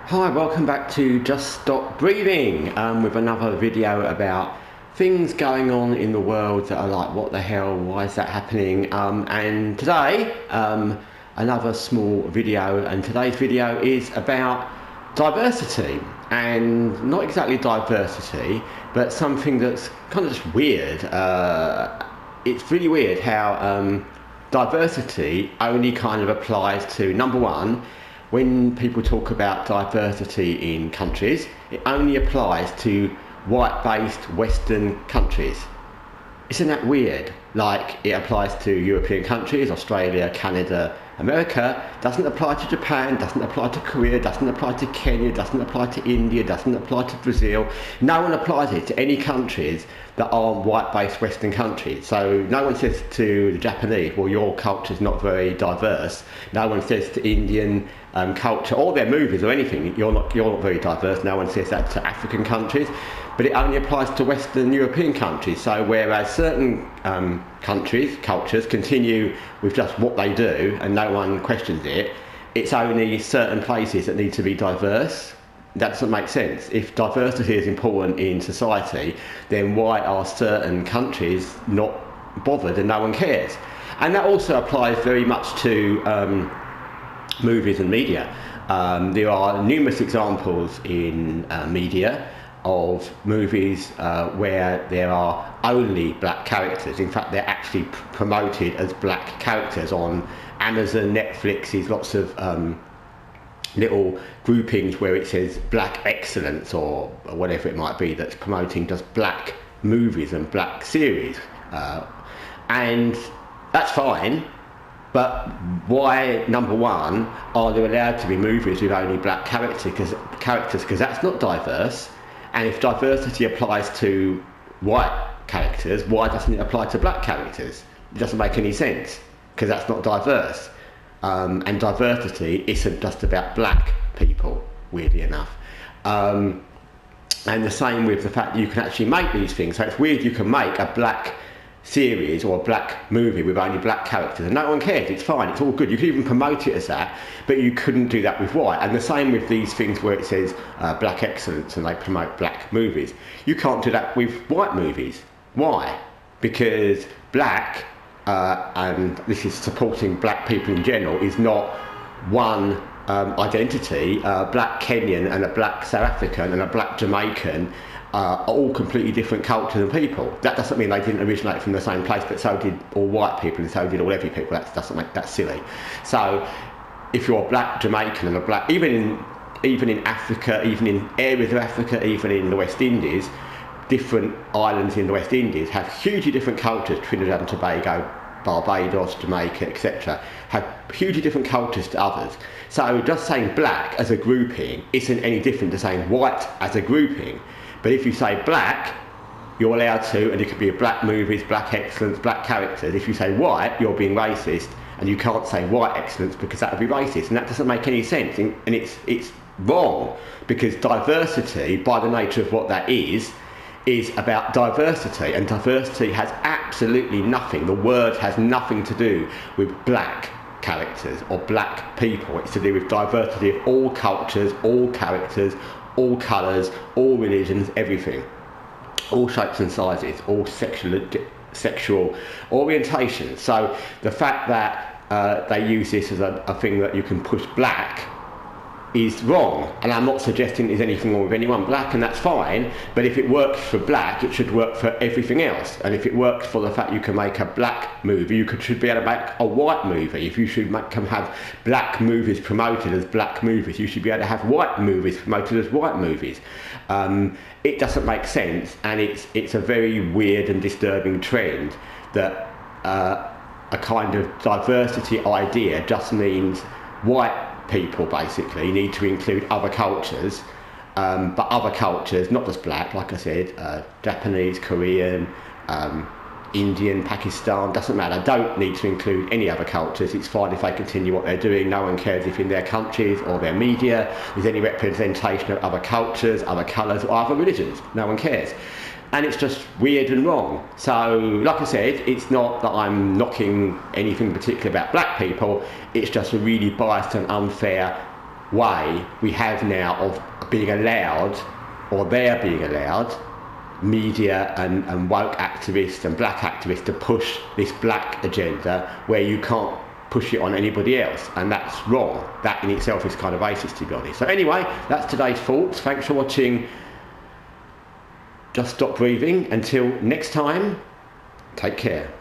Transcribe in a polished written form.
Hi, welcome back to Just Stop Breathing with another video about things going on in the world that are like, what the hell, why is that happening? And today, another small video, and today's video is about diversity, and not exactly diversity, but something that's kind of just weird. It's really weird how diversity only kind of applies to, number one, when people talk about diversity in countries, it only applies to white-based Western countries. Isn't that weird? Like, it applies to European countries, Australia, Canada, America, doesn't apply to Japan, doesn't apply to Korea, doesn't apply to Kenya, doesn't apply to India, doesn't apply to Brazil. No one applies it to any countries that aren't white-based Western countries. So no one says to the Japanese, well, your culture's not very diverse. No one says to Indian culture or their movies or anything, you're not very diverse. No one says that to African countries, but it only applies to Western European countries. So whereas certain countries, cultures continue with just what they do and no one questions it, it's only certain places that need to be diverse. That doesn't make sense. If diversity is important in society, then why are certain countries not bothered and no one cares? And that also applies very much to movies and media. There are numerous examples in media of movies where there are only black characters. In fact, they're actually promoted as black characters on Amazon, Netflix. There's lots of little groupings where it says black excellence or whatever it might be, that's promoting just black movies and black series. And that's fine. But why, number one, are there allowed to be movies with only black characters? Because that's not diverse. And if diversity applies to white characters, why doesn't it apply to black characters? It doesn't make any sense, because that's not diverse. And diversity isn't just about black people, weirdly enough. And the same with the fact that you can actually make these things. So it's weird you can make a black series or a black movie with only black characters and no one cares. It's fine, it's all good. You could even promote it as that, but you couldn't do that with white. And the same with these things where it says black excellence and they promote black movies. You can't do that with white movies. Why? Because black, and this is supporting black people in general, is not one identity. Black Kenyan and a black South African and a black Jamaican are all completely different cultures and people. That doesn't mean they didn't originate from the same place, but so did all white people and so did all every people. That doesn't make that silly. So if you're a black Jamaican and a black, even in Africa, even in areas of Africa, even in the West Indies, different islands in the West Indies have hugely different cultures. Trinidad and Tobago, Barbados, Jamaica, etc. have hugely different cultures to others. So just saying black as a grouping isn't any different to saying white as a grouping. But if you say black, you're allowed to, and it could be black movies, black excellence, black characters. If you say white, you're being racist, and you can't say white excellence because that would be racist, and that doesn't make any sense. And it's wrong, because diversity, by the nature of what that is about diversity, and diversity has absolutely nothing. The word has nothing to do with black characters or black people. It's to do with diversity of all cultures, all characters, all colours, all religions, everything, all shapes and sizes, all sexual orientations. So the fact that they use this as a thing that you can push black is wrong, and I'm not suggesting there's anything wrong with anyone black, and that's fine, but if it works for black, it should work for everything else. And if it works for the fact you can make a black movie, should be able to make a white movie. If you should have black movies promoted as black movies, you should be able to have white movies promoted as white movies. It doesn't make sense, and it's a very weird and disturbing trend that a kind of diversity idea just means white people basically need to include other cultures, but other cultures, not just black, like I said, Japanese, Korean, Indian, Pakistan, doesn't matter, don't need to include any other cultures. It's fine if they continue what they're doing. No one cares if in their countries or their media there's any representation of other cultures, other colours or other religions. No one cares. And it's just weird and wrong. So, like I said, it's not that I'm knocking anything particular about black people, it's just a really biased and unfair way we have now of being allowed, or they're being allowed, media and woke activists and black activists to push this black agenda where you can't push it on anybody else, and that's wrong. That in itself is kind of racist, to be honest. So anyway, that's today's thoughts. Thanks for watching Just Stop Breathing. Until next time, take care.